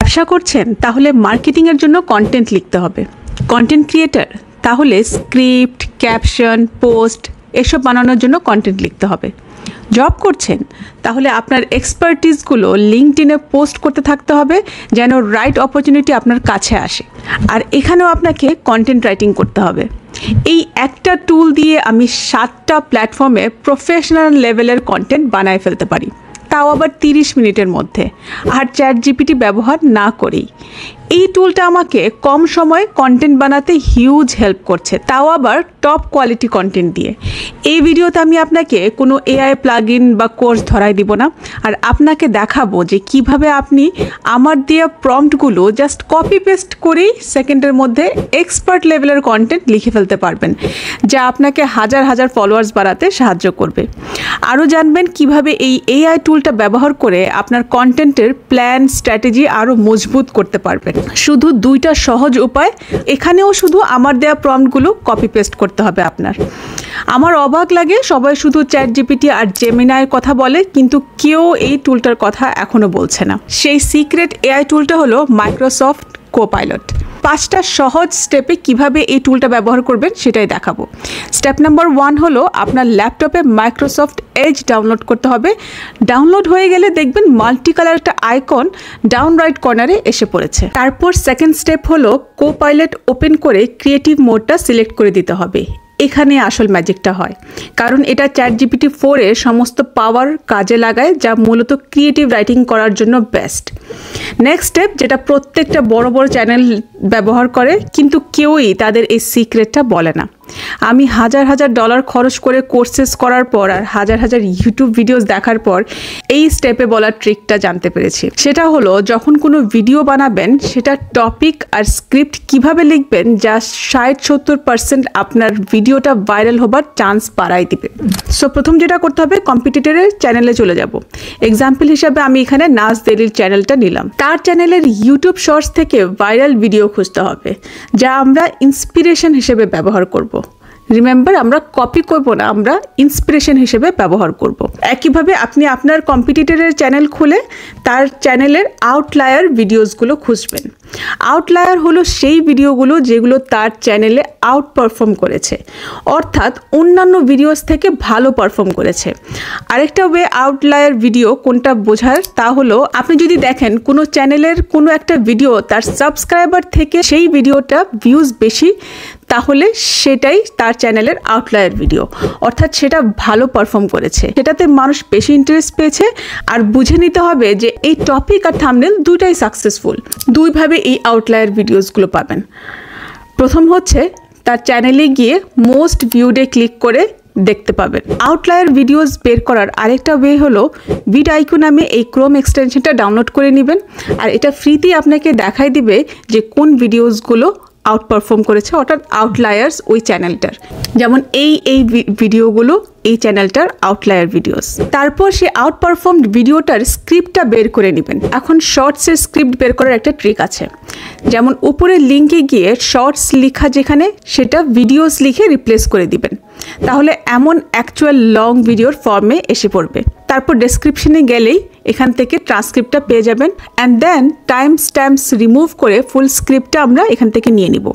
ব্যবসা করছেন তাহলে মার্কেটিংয়ের জন্য কন্টেন্ট লিখতে হবে। কন্টেন্ট ক্রিয়েটর তাহলে স্ক্রিপ্ট, ক্যাপশন, পোস্ট এসব বানানোর জন্য কন্টেন্ট লিখতে হবে। জব করছেন তাহলে আপনার এক্সপার্টিসগুলো লিঙ্কডইনে পোস্ট করতে থাকতে হবে যেন রাইট অপরচুনিটি আপনার কাছে আসে। আর এখানেও আপনাকে কন্টেন্ট রাইটিং করতে হবে। এই একটা টুল দিয়ে আমি 7টা প্ল্যাটফর্মে প্রফেশনাল লেভেলের কন্টেন্ট বানায় ফেলতে পারি, তাও আবার 30 মিনিটের মধ্যে, আর চ্যাটজিপিটি ব্যবহার না করেই। এই টুলটা আমাকে কম সময়ে কন্টেন্ট বানাতে হিউজ হেল্প করছে, তাও আবার টপ কোয়ালিটি কন্টেন্ট দিয়ে। এই ভিডিওতে আমি আপনাকে কোনো এআই প্লাগইন বা কোর্স ধরাই দিব না, আর আপনাকে দেখাবো যে কিভাবে আপনি আমার দেওয়া প্রম্পটগুলো জাস্ট কপি পেস্ট করেই সেকেন্ডের মধ্যে এক্সপার্ট লেভেলের কন্টেন্ট লিখে ফেলতে পারবেন, যা আপনাকে হাজার হাজার ফলোয়ার্স বাড়াতে সাহায্য করবে। আরও জানবেন কিভাবে এই এআই টুলটা ব্যবহার করে আপনার কন্টেন্টের প্ল্যান, স্ট্র্যাটেজি আরও মজবুত করতে পারবেন। শুধু 2টা সহজ উপায়। এখানেও শুধু আমার দেওয়া প্রম্পটগুলো কপি পেস্ট করতে হবে আপনার। আমার অবাক লাগে, সবাই শুধু চ্যাটজিপিটি আর জেমিনাইয়ের কথা বলে, কিন্তু কেউ এই টুলটার কথা এখনও বলছে না। সেই সিক্রেট এআই টুলটা হলো মাইক্রোসফট কোপাইলট। 5টা সহজ স্টেপে কিভাবে এই টুলটা ব্যবহার করবেন সেটাই দেখাবো। স্টেপ নাম্বার 1 হলো আপনার ল্যাপটপে মাইক্রোসফট এজ ডাউনলোড করতে হবে। ডাউনলোড হয়ে গেলে দেখবেন মাল্টি কালার একটা আইকন ডাউন রাইট কর্নারে এসে পড়েছে। তারপর সেকেন্ড স্টেপ হলো কোপাইলট ওপেন করে ক্রিয়েটিভ মোডটা সিলেক্ট করে দিতে হবে। এখানে আসল ম্যাজিকটা হয়, কারণ এটা চ্যাটজিপিটি 4 এর সমস্ত পাওয়ার কাজে লাগায়, যা মূলত ক্রিয়েটিভ রাইটিং করার জন্য বেস্ট। নেক্সট স্টেপ, যেটা প্রত্যেকটা বড় বড় চ্যানেল ব্যবহার করে কিন্তু কেউই তাদের এই সিক্রেটটা বলে না। আমি হাজার হাজার ডলার খরচ করে কোর্সেস করার পর আর হাজার হাজার ইউটিউব ভিডিওস দেখার পর এই স্টেপে বলার ট্রিকটা জানতে পেরেছি। সেটা হলো, যখন কোনো ভিডিও বানাবেন সেটা টপিক আর স্ক্রিপ্ট কিভাবে লিখবেন যা 60-70% আপনার ভিডিওটা ভাইরাল হবার চান্স বাড়াই দিবে। সো প্রথম যেটা করতে হবে, কম্পিটিটরের চ্যানেলে চলে যাব। এক্সাম্পল হিসাবে আমি এখানে নাজ দেলির চ্যানেলটা নিলাম। তার চ্যানেলের ইউটিউব শর্টস থেকে ভাইরাল ভিডিও খুঁজতে হবে যা আমরা ইন্সপিরেশন হিসেবে ব্যবহার করব। রিমেম্বার, আমরা কপি করব না, আমরা ইন্সপিরেশন হিসেবে ব্যবহার করব। একইভাবে আপনি আপনার কম্পিটিটরের চ্যানেল খুলে তার চ্যানেলের আউটলায়ার ভিডিওসগুলো খুঁজবেন। আউটলায়ার হলো সেই ভিডিওগুলো যেগুলো তার চ্যানেলে আউট পারফর্ম করেছে, অর্থাৎ অন্যান্য ভিডিওস থেকে ভালো পারফর্ম করেছে। আরেকটা ওয়ে আউটলায়ার ভিডিও কোনটা বোঝার, তা হলো আপনি যদি দেখেন কোনো চ্যানেলের কোনো একটা ভিডিও তার সাবস্ক্রাইবার থেকে সেই ভিডিওটা ভিউজ বেশি, তাহলে সেটাই তার চ্যানেলের আউটলায়ার ভিডিও, অর্থাৎ সেটা ভালো পারফর্ম করেছে, সেটাতে মানুষ বেশি ইন্টারেস্ট পেয়েছে। আর বুঝে নিতে হবে যে এই টপিক আর থাম্বনেল দুইটাই সাকসেসফুল। দুইভাবে এই আউটলায়ার ভিডিওসগুলো পাবেন। প্রথম হচ্ছে তার চ্যানেলে গিয়ে মোস্ট ভিউডে ক্লিক করে দেখতে পাবেন। আউটলায়ার ভিডিওস বের করার আরেকটা ওয়ে হলো ভিডআইকিউ নামে এই ক্রোম এক্সটেনশনটা ডাউনলোড করে নেবেন, আর এটা ফ্রিতেই আপনাকে দেখাই দিবে যে কোন ভিডিওসগুলো আউট পারফর্ম করেছে, অর্থাৎ আউটলায়ার্স ওই চ্যানেলটার। যেমন এই ভিডিওগুলো এই চ্যানেলটার আউটলায়ার ভিডিওস। তারপর সে আউট পারফর্মড ভিডিওটার স্ক্রিপ্টটা বের করে নেবেন। এখন শর্টসের স্ক্রিপ্ট বের করার একটা ট্রিক আছে। যেমন উপরের লিঙ্কে গিয়ে শর্টস লেখা যেখানে, সেটা ভিডিওস লিখে রিপ্লেস করে দিবেন, তাহলে এমন অ্যাকচুয়াল লং ভিডিওর ফর্মে এসে পড়বে। তারপর ডেসক্রিপশনে গেলেই এখান থেকে ট্রান্সক্রিপ্টটা পেয়ে যাবেন, and then time stamps remove করে ফুল স্ক্রিপ্টটা আমরা এখান থেকে নিয়ে নিব।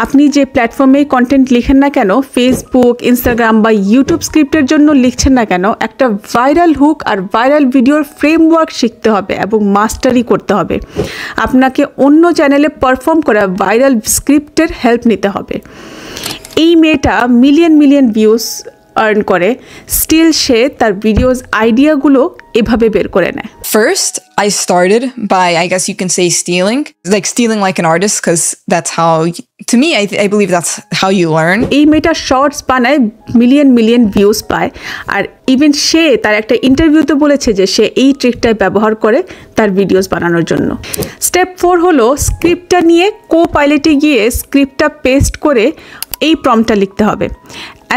আপনি যে প্ল্যাটফর্মে কন্টেন্ট লিখেন না কেন, ফেসবুক, ইনস্টাগ্রাম বা ইউটিউব স্ক্রিপ্টের জন্য লিখছেন না কেন, একটা ভাইরাল হুক আর ভাইরাল ভিডিওর ফ্রেমওয়ার্ক শিখতে হবে এবং মাস্টারি করতে হবে। আপনাকে অন্য চ্যানেলে পারফর্ম করা ভাইরাল স্ক্রিপ্টের হেল্প নিতে হবে। এই মেয়েটা মিলিয়ন ভিউজ আর্ন করে, স্টিল সে তার ভিডিওস আইডিয়াগুলো এভাবে বের করে নেয়। First, I started by, I guess you can say, stealing like an artist, because that's how, to me, I believe that's how you learn. এই মেয়েটা শর্টস বানায়, মিলিয়ন ভিউজ পায়, আর ইভেন সে তার একটা ইন্টারভিউতে বলেছে যে সে এই ট্রিকটা ব্যবহার করে তার ভিডিওস বানানোর জন্য। স্টেপ 4 হলো স্ক্রিপ্টটা নিয়ে কোপাইলটে গিয়ে স্ক্রিপ্টটা পেস্ট করে এই প্রম্পটটা লিখতে হবে।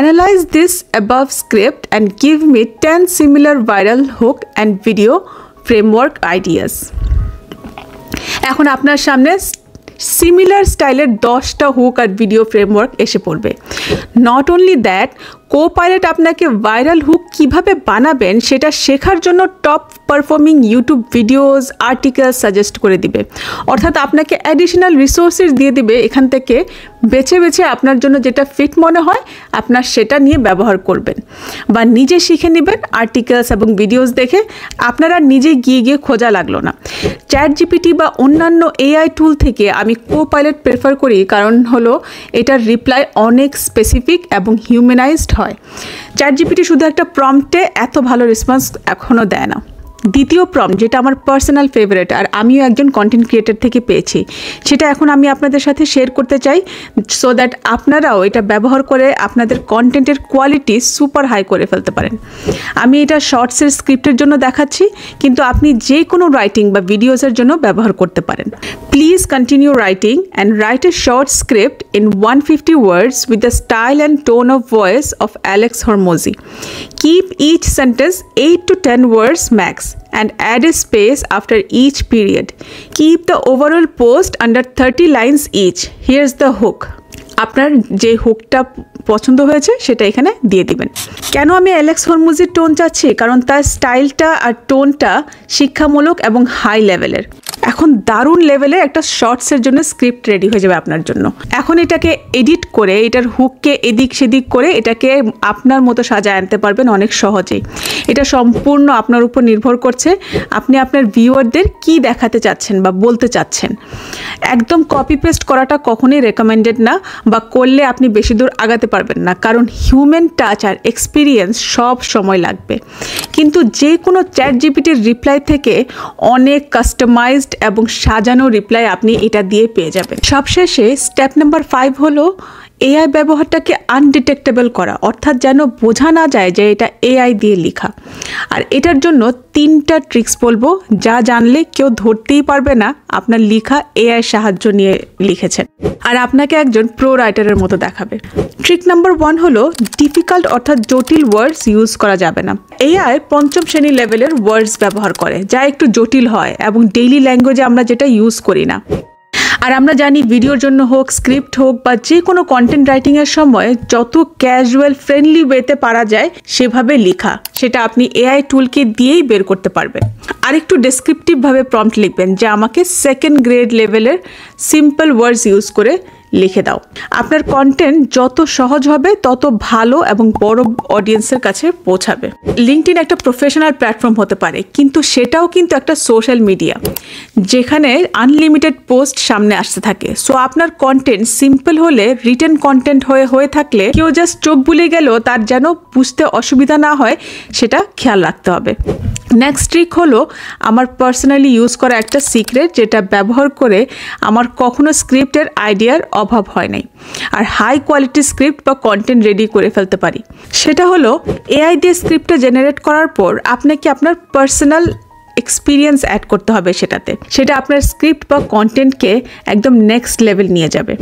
Analyze this above script and give me 10 similar viral hook and video framework ideas. এখন আপনার সামনে সিমিলার স্টাইলের 10টা হুক আর ভিডিও ফ্রেমওয়ার্ক এসে পড়বে। নট অনলি দ্যাট, কোপাইলট আপনাকে ভাইরাল হুক কিভাবে বানাবেন সেটা শেখার জন্য top performing YouTube videos, article suggest করে দিবে। অর্থাৎ আপনাকে অ্যাডিশনাল রিসোর্সেস দিয়ে দিবে, এখান থেকে বেছে বেছে আপনার জন্য যেটা ফিট মনে হয় আপনার সেটা নিয়ে ব্যবহার করবেন বা নিজে শিখে নেবেন আর্টিকেলস এবং ভিডিওস দেখে। আপনারা নিজে গিয়ে খোঁজা লাগলো না। চ্যাট জিপিটি বা অন্যান্য এআই টুল থেকে আমি কোপাইলট প্রেফার করি, কারণ হলো এটার রিপ্লাই অনেক স্পেসিফিক এবং হিউম্যানাইজড হয়। চ্যাট জিপিটি শুধু একটা প্রম্পটে এত ভালো রেসপন্স এখনও দেয় না। দ্বিতীয় প্রম্পট, যেটা আমার পার্সোনাল ফেভারিট আর আমিও একজন কন্টেন্ট ক্রিয়েটর থেকে পেয়েছি, সেটা এখন আমি আপনাদের সাথে শেয়ার করতে চাই, সো দ্যাট আপনারাও এটা ব্যবহার করে আপনাদের কন্টেন্টের কোয়ালিটি সুপার হাই করে ফেলতে পারেন। আমি এটা শর্টসের স্ক্রিপ্টের জন্য দেখাচ্ছি, কিন্তু আপনি যে কোনো রাইটিং বা ভিডিওসের জন্য ব্যবহার করতে পারেন। Please continue writing and write a short script in 150 words with the style and tone of voice of Alex Hormozi. Keep each sentence 8 to 10 words max and add a space after each period. Keep the overall post under 30 lines each. Here's the hook. আপনার যে হুকটা পছন্দ হয়েছে সেটা এখানে দিয়ে দিবেন। কেন আমি অ্যালেক্স হরমুজির টোন চাচ্ছি? কারণ তার স্টাইলটা আর টোনটা শিক্ষামূলক এবং হাই লেভেলের। এখন দারুণ লেভেলের একটা শর্টসের জন্য স্ক্রিপ্ট রেডি হয়ে যাবে আপনার জন্য। এখন এটাকে এডিট করে, এটার হুককে এদিক সেদিক করে এটাকে আপনার মতো সাজায় আনতে পারবেন অনেক সহজেই। এটা সম্পূর্ণ আপনার উপর নির্ভর করছে আপনি আপনার ভিউয়ারদের কি দেখাতে চাচ্ছেন বা বলতে চাচ্ছেন। একদম কপি পেস্ট করাটা কখনোই রেকমেন্ডেড না, বা করলে আপনি বেশি দূর আগাতে পারবেন না, কারণ হিউম্যান টাচ আর এক্সপিরিয়েন্স সব সময় লাগবে। কিন্তু যে কোনো চ্যাট জিপিটির রিপ্লাই থেকে অনেক কাস্টমাইজড এবং সাজানো রিপ্লাই আপনি এটা দিয়ে পেয়ে যাবেন। সবশেষে স্টেপ নাম্বার 5 হলো এআই ব্যবহারটাকে আনডিটেক্টেবল করা, অর্থাৎ যেন বোঝা না যায় যে এটা এআই দিয়ে লেখা। আর এটার জন্য 3টা ট্রিক্স বলবো, যা জানলে কেউ ধরতেই পারবে না আপনার লেখা এআই সাহায্য নিয়ে লিখেছেন, আর আপনাকে একজন প্রো রাইটারের মতো দেখাবে। ট্রিক নাম্বার 1 হলো ডিফিকাল্ট অর্থাৎ জটিল ওয়ার্ডস ইউজ করা যাবে না। এআই 5ম শ্রেণী লেভেলের ওয়ার্ডস ব্যবহার করে, যা একটু জটিল হয় এবং ডেইলি ল্যাঙ্গুয়েজে আমরা যেটা ইউজ করি না। আর আমরা জানি ভিডিওর জন্য হোক, স্ক্রিপ্ট হোক বা যে কোনো কন্টেন্ট রাইটিংয়ের সময় যত ক্যাজুয়াল ফ্রেন্ডলি ওয়েতে পারা যায় সেভাবে লেখা, সেটা আপনি এআই টুলকে দিয়েই বের করতে পারবেন। আর একটু ডেসক্রিপটিভভাবে প্রম্পট লিখবেন যে আমাকে 2nd গ্রেড লেভেলের সিম্পল ওয়ার্ডস ইউজ করে লিখে দাও। আপনার কন্টেন্ট যত সহজ হবে তত ভালো এবং বড় অডিয়েন্সের কাছে পৌঁছাবে। লিঙ্কডইন একটা প্রফেশনাল প্ল্যাটফর্ম হতে পারে, কিন্তু সেটাও কিন্তু একটা সোশ্যাল মিডিয়া যেখানে আনলিমিটেড পোস্ট সামনে আসতে থাকে। সো আপনার কন্টেন্ট সিম্পল হলে, রিটেন কন্টেন্ট হয়ে থাকলে কেউ জাস্ট চোখ বুলে গেল তার যেন বুঝতে অসুবিধা না হয়, সেটা খেয়াল রাখতে হবে। নেক্সট ট্রিক হলো আমার পার্সোনালি ইউজ করা একটা সিক্রেট, যেটা ব্যবহার করে আমার কখনো স্ক্রিপ্টের আইডিয়ার অভাব হয় নাই, আর হাই কোয়ালিটি স্ক্রিপ্ট বা কন্টেন্ট রেডি করে ফেলতে পারি। সেটা হলো এআই দিয়ে স্ক্রিপ্টটা জেনারেট করার পর আপনাকে আপনার পার্সোনাল এক্সপিরিয়েন্স অ্যাড করতে হবে সেটাতে। সেটা আপনার স্ক্রিপ্ট বা কন্টেন্টকে একদম নেক্সট লেভেল নিয়ে যাবে।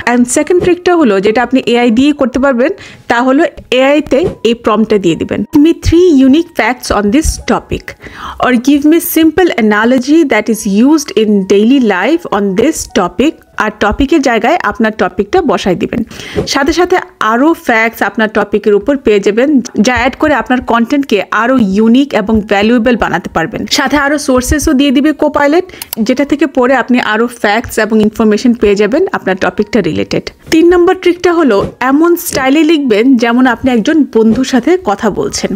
অ্যান্ড সেকেন্ড ট্রিকটা হলো, যেটা আপনি এআই দিয়ে করতে পারবেন, তা হলো এআইতে এই প্রম্পটটা দিয়ে দিবেন, give me 3 unique facts on this topic or give me simple analogy that is used in daily life on this topic। আর টপিকের জায়গায় আপনার টপিকটা বসাই দিবেন। সাথে সাথে আরও ফ্যাক্টস আপনার টপিকের উপর পেয়ে যাবেন, যা অ্যাড করে আপনার কন্টেন্টকে আরও ইউনিক এবং ভ্যালুয়েবল বানাতে পারবেন। সাথে আরও সোর্সেসও দিয়ে দিবে কোপাইলট, যেটা থেকে পড়ে আপনি আরও ফ্যাক্টস এবং ইনফরমেশন পেয়ে যাবেন আপনার টপিকটা রিলেটেড। 3 নম্বর ট্রিকটা হলো এমন স্টাইলে লিখবেন যেমন আপনি একজন বন্ধুর সাথে কথা বলছেন।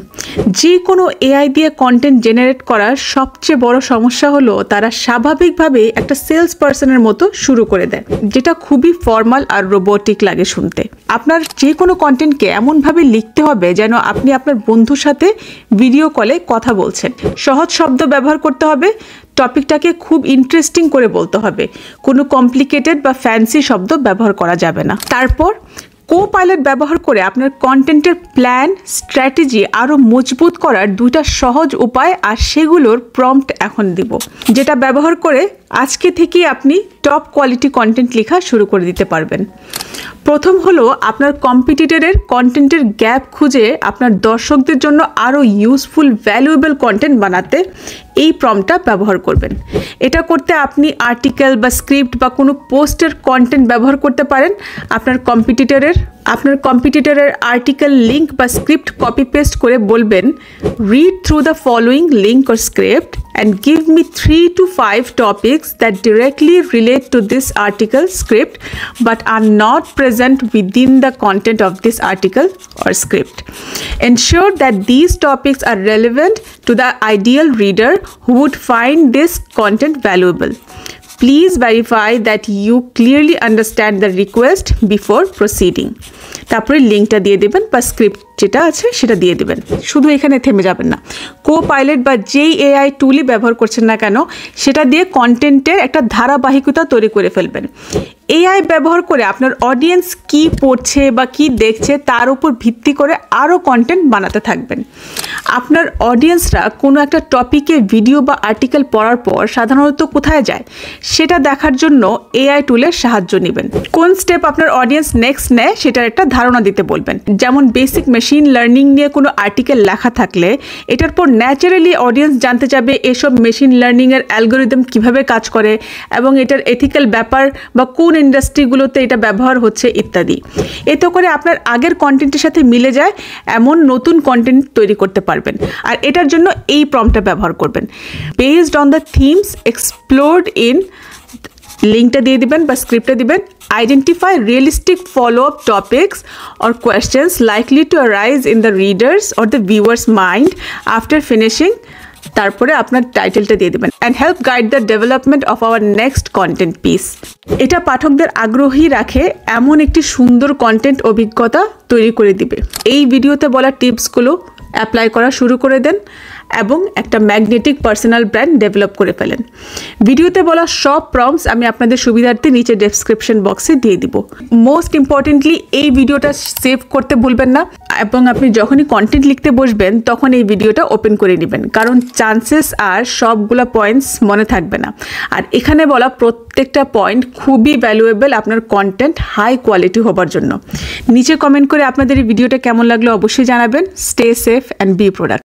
যে কোনো এআই দিয়ে কন্টেন্ট জেনারেট করার সবচেয়ে বড় সমস্যা হলো তারা স্বাভাবিকভাবে একটা সেলস পার্সনের মতো শুরু করে দেয়, যেটা খুবই ফর্মাল আর রোবোটিক লাগে শুনতে। আপনার যে কোনো কন্টেন্টকে এমনভাবে লিখতে হবে যেন আপনি আপনার বন্ধুর সাথে ভিডিও কলে কথা বলছেন। সহজ শব্দ ব্যবহার করতে হবে, টপিকটাকে খুব ইন্টারেস্টিং করে বলতে হবে, কোনো কমপ্লিকেটেড বা ফ্যান্সি শব্দ ব্যবহার করা যাবে না। তারপর কোপাইলট ব্যবহার করে আপনার কন্টেন্টের প্ল্যান, স্ট্র্যাটেজি আরও মজবুত করার 2টা সহজ উপায়, আর সেগুলোর প্রম্পট এখন দিব, যেটা ব্যবহার করে আজকে থেকেই আপনি টপ কোয়ালিটি কন্টেন্ট লেখা শুরু করে দিতে পারবেন। প্রথম হলো আপনার কম্পিটিটরের কন্টেন্টের গ্যাপ খুঁজে আপনার দর্শকদের জন্য আরও ইউজফুল ভ্যালুয়েবল কন্টেন্ট বানাতে এই প্রম্পটটা ব্যবহার করবেন। এটা করতে আপনি আর্টিকেল বা স্ক্রিপ্ট বা কোনো পোস্টের কন্টেন্ট ব্যবহার করতে পারেন আপনার কম্পিটিটরের আপনার কম্পিটিটরের আর্টিকেল লিঙ্ক বা স্ক্রিপ্ট কপি পেস্ট করে বলবেন, read through the following link or script and give me 3 to 5 topics that directly relate to this article script but are not present within the content of this article or script. Ensure that these topics are relevant to the ideal reader who would find this content valuable. Please verify that you clearly understand the request before proceeding. তারপরে লিঙ্কটা দিয়ে দেবেন বা script যেটা আছে সেটা দিয়ে দেবেন। শুধু এখানে থেমে যাবেন না, কোপাইলট বা যেই এআই টুলই ব্যবহার করছেন না কেন সেটা দিয়ে কন্টেন্টের একটা ধারাবাহিকতা তৈরি করে ফেলবেন। এআই ব্যবহার করে আপনার অডিয়েন্স কি পড়ছে বা কি দেখছে তার উপর ভিত্তি করে আরও কন্টেন্ট বানাতে থাকবেন। আপনার অডিয়েন্সরা কোনো একটা টপিকে ভিডিও বা আর্টিকেল পড়ার পর সাধারণত কোথায় যায় সেটা দেখার জন্য এআই টুলের সাহায্য নেবেন। কোন স্টেপ আপনার অডিয়েন্স নেক্সট নেয় সেটার একটা ধারণা দিতে বলবেন। যেমন বেসিক মেশিন লার্নিং নিয়ে কোনো আর্টিকেল লেখা থাকলে এটার পর ন্যাচারালি অডিয়েন্স জানতে চাবে এসব মেশিন লার্নিংয়ের অ্যালগোরিদম কিভাবে কাজ করে এবং এটার এথিক্যাল ব্যাপার বা কোন ইন্ডাস্ট্রিগুলোতে এটা ব্যবহার হচ্ছে ইত্যাদি। এতে করে আপনার আগের কন্টেন্টের সাথে মিলে যায় এমন নতুন কন্টেন্ট তৈরি করতে পারবেন। আর এটার জন্য এই প্রম্পটটা ব্যবহার করবেন, based on the themes explored in, লিঙ্কটা দিয়ে দিবেন বা স্ক্রিপ্টটা দিবেন। Identify realistic follow up topics or questions likely to arise in the readers or the viewers mind after finishing. তারপরে আপনার টাইটেলটা দিয়ে দেবেন, and help guide the development of our next content piece. এটা পাঠকদের আগ্রহী রাখে এমন একটি সুন্দর কন্টেন্ট অভিজ্ঞতা তৈরি করে দিবে। এই ভিডিওতে বলা টিপসগুলো অ্যাপ্লাই করা শুরু করে দেন এবং একটা ম্যাগনেটিক পার্সোনাল ব্র্যান্ড ডেভেলপ করে ফেলেন। ভিডিওতে বলা সব প্রম্পটস আমি আপনাদের সুবিধার্থে নিচে ডেসক্রিপশন বক্সে দিয়ে দিব। মোস্ট ইম্পর্টেন্টলি এই ভিডিওটা সেভ করতে ভুলবেন না এবং আপনি যখনই কন্টেন্ট লিখতে বসবেন তখন এই ভিডিওটা ওপেন করে নেবেন, কারণ চান্সেস আর সবগুলো পয়েন্টস মনে থাকবে না। আর এখানে বলা প্রত্যেকটা পয়েন্ট খুবই ভ্যালুয়েবল আপনার কন্টেন্ট হাই কোয়ালিটি হবার জন্য। নিচে কমেন্ট করে আপনাদের এই ভিডিওটা কেমন লাগলো অবশ্যই জানাবেন। Stay safe and B productive.